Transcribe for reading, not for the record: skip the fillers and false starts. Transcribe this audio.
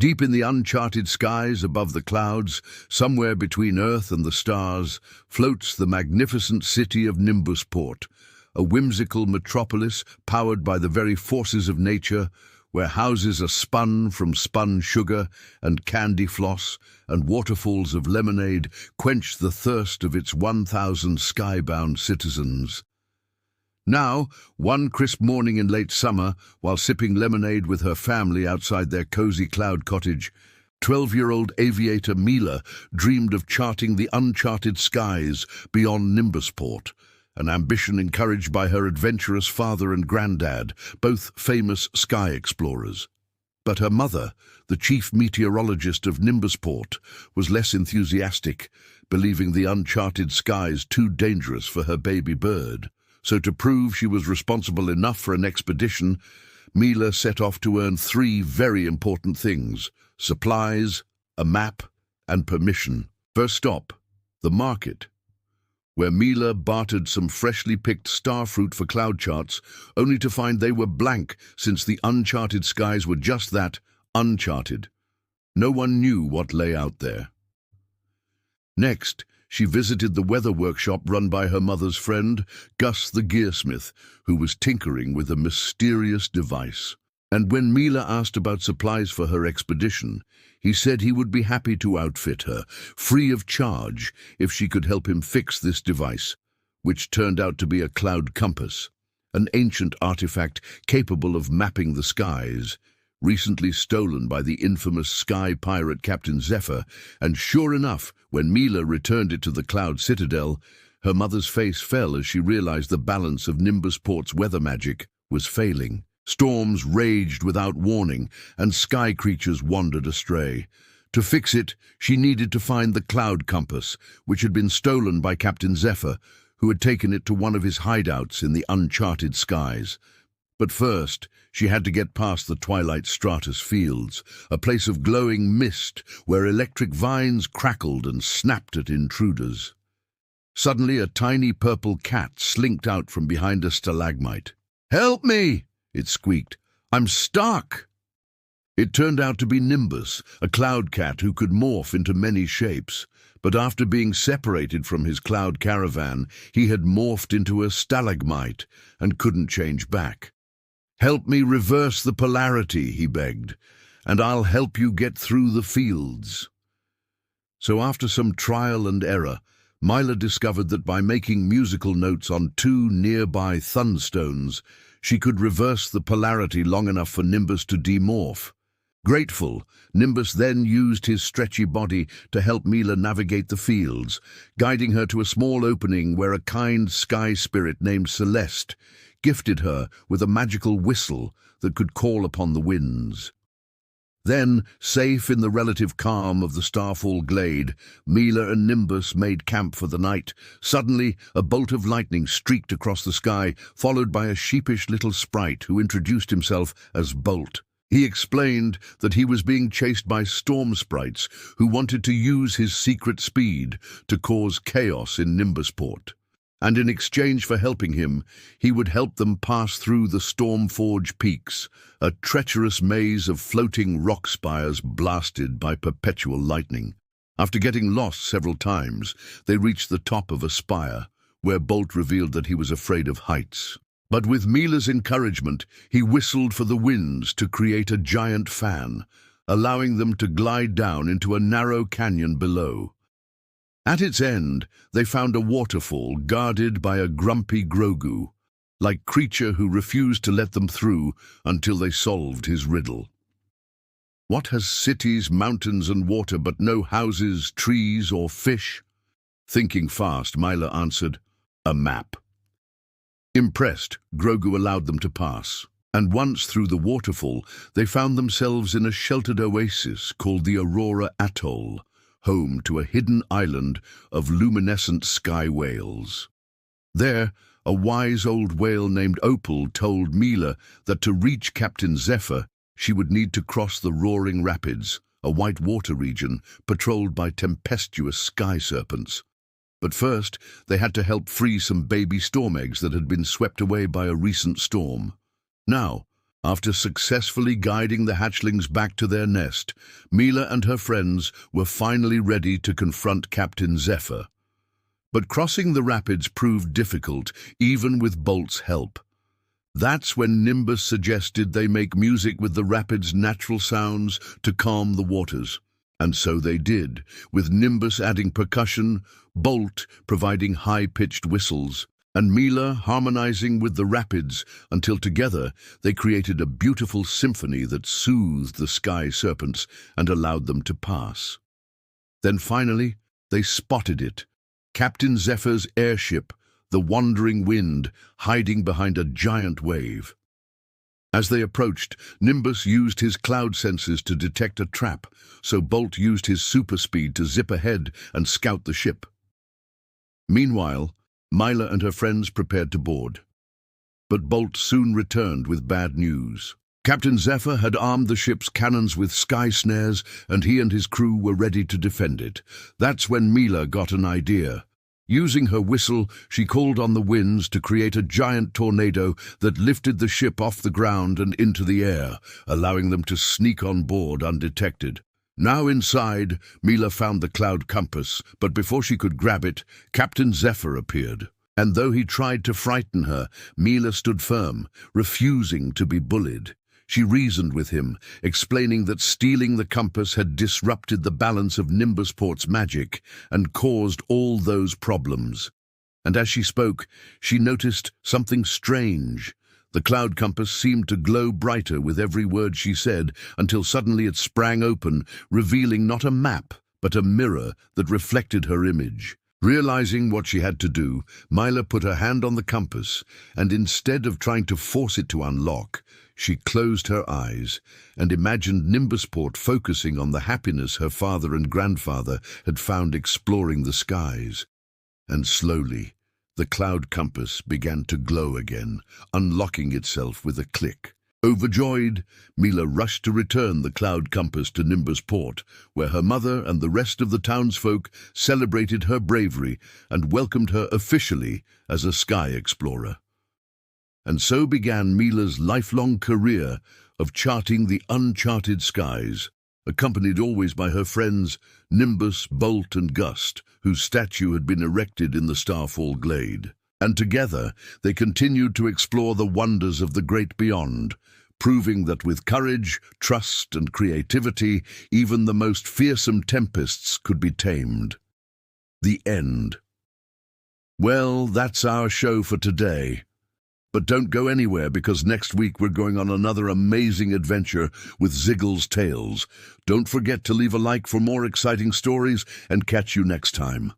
Deep in the uncharted skies above the clouds, somewhere between Earth and the stars, floats the magnificent city of Nimbusport, a whimsical metropolis powered by the very forces of nature, where houses are spun from spun sugar and candy floss, and waterfalls of lemonade quench the thirst of its 1,000 skybound citizens. Now, one crisp morning in late summer, while sipping lemonade with her family outside their cozy cloud cottage, 12-year-old aviator Mila dreamed of charting the uncharted skies beyond Nimbusport, an ambition encouraged by her adventurous father and granddad, both famous sky explorers. But her mother, the chief meteorologist of Nimbusport, was less enthusiastic, believing the uncharted skies too dangerous for her baby bird. So to prove she was responsible enough for an expedition, Mila set off to earn 3 very important things: supplies, a map, and permission. First stop, the market, where Mila bartered some freshly picked starfruit for cloud charts, only to find they were blank, since the uncharted skies were just that, uncharted. No one knew what lay out there. Next, she visited the weather workshop run by her mother's friend, Gus the gearsmith, who was tinkering with a mysterious device. And when Mila asked about supplies for her expedition, he said he would be happy to outfit her, free of charge, if she could help him fix this device, which turned out to be a cloud compass, an ancient artifact capable of mapping the skies, recently stolen by the infamous sky pirate Captain Zephyr, and sure enough, when Mila returned it to the Cloud Citadel, her mother's face fell as she realized the balance of Nimbusport's weather magic was failing. Storms raged without warning, and sky creatures wandered astray. To fix it, she needed to find the cloud compass, which had been stolen by Captain Zephyr, who had taken it to one of his hideouts in the uncharted skies. But first, she had to get past the twilight stratus fields, a place of glowing mist where electric vines crackled and snapped at intruders. Suddenly, a tiny purple cat slinked out from behind a stalagmite. "Help me!" it squeaked. "I'm stuck!" It turned out to be Nimbus, a cloud cat who could morph into many shapes. But after being separated from his cloud caravan, he had morphed into a stalagmite and couldn't change back. "Help me reverse the polarity," he begged, "and I'll help you get through the fields." So after some trial and error, Mila discovered that by making musical notes on 2 nearby thunderstones, she could reverse the polarity long enough for Nimbus to demorph. Grateful, Nimbus then used his stretchy body to help Mila navigate the fields, guiding her to a small opening where a kind sky spirit named Celeste gifted her with a magical whistle that could call upon the winds. Then, safe in the relative calm of the starfall glade, Mila and Nimbus made camp for the night. Suddenly, a bolt of lightning streaked across the sky, followed by a sheepish little sprite who introduced himself as Bolt. He explained that he was being chased by storm sprites who wanted to use his secret speed to cause chaos in Nimbusport. And in exchange for helping him, he would help them pass through the Stormforge Peaks, a treacherous maze of floating rock spires blasted by perpetual lightning. After getting lost several times, they reached the top of a spire, where Bolt revealed that he was afraid of heights. But with Mila's encouragement, he whistled for the winds to create a giant fan, allowing them to glide down into a narrow canyon below. At its end, they found a waterfall guarded by a grumpy Grogu, like creature who refused to let them through until they solved his riddle. What has cities, mountains, and water but no houses, trees, or fish? Thinking fast, Milo answered, "A map." Impressed, Grogu allowed them to pass. And once through the waterfall, they found themselves in a sheltered oasis called the Aurora Atoll, home to a hidden island of luminescent sky whales. There, a wise old whale named Opal told Mila that to reach Captain Zephyr, she would need to cross the roaring rapids, a white water region patrolled by tempestuous sky serpents. But first, they had to help free some baby storm eggs that had been swept away by a recent storm. Now, After successfully guiding the hatchlings back to their nest, Mila and her friends were finally ready to confront Captain Zephyr. But crossing the rapids proved difficult, even with Bolt's help. That's when Nimbus suggested they make music with the rapids' natural sounds to calm the waters. And so they did, with Nimbus adding percussion, Bolt providing high-pitched whistles, and Mila harmonizing with the rapids until together they created a beautiful symphony that soothed the sky serpents and allowed them to pass. Then finally, they spotted it. Captain Zephyr's airship, the wandering wind, hiding behind a giant wave. As they approached, Nimbus used his cloud senses to detect a trap, so Bolt used his super speed to zip ahead and scout the ship. Meanwhile, Mila and her friends prepared to board. But Bolt soon returned with bad news. Captain Zephyr had armed the ship's cannons with sky snares, and he and his crew were ready to defend it. That's when Mila got an idea. Using her whistle, she called on the winds to create a giant tornado that lifted the ship off the ground and into the air, allowing them to sneak on board undetected. Now inside, Mila found the cloud compass, but before she could grab it, Captain Zephyr appeared. And though he tried to frighten her, Mila stood firm, refusing to be bullied. She reasoned with him, explaining that stealing the compass had disrupted the balance of Nimbusport's magic and caused all those problems. And as she spoke, she noticed something strange. The cloud compass seemed to glow brighter with every word she said, until suddenly it sprang open, revealing not a map, but a mirror that reflected her image. Realizing what she had to do, Mila put her hand on the compass, and instead of trying to force it to unlock, she closed her eyes and imagined Nimbusport focusing on the happiness her father and grandfather had found exploring the skies. And slowly, the cloud compass began to glow again, unlocking itself with a click. Overjoyed, Mila rushed to return the cloud compass to Nimbusport, where her mother and the rest of the townsfolk celebrated her bravery and welcomed her officially as a sky explorer. And so began Mila's lifelong career of charting the uncharted skies, accompanied always by her friends Nimbus, Bolt, and Gust, whose statue had been erected in the Starfall Glade. And together they continued to explore the wonders of the great beyond, proving that with courage, trust, and creativity, even the most fearsome tempests could be tamed. The end. Well, that's our show for today. But don't go anywhere, because next week we're going on another amazing adventure with Ziggle's Tales. Don't forget to leave a like for more exciting stories, and catch you next time.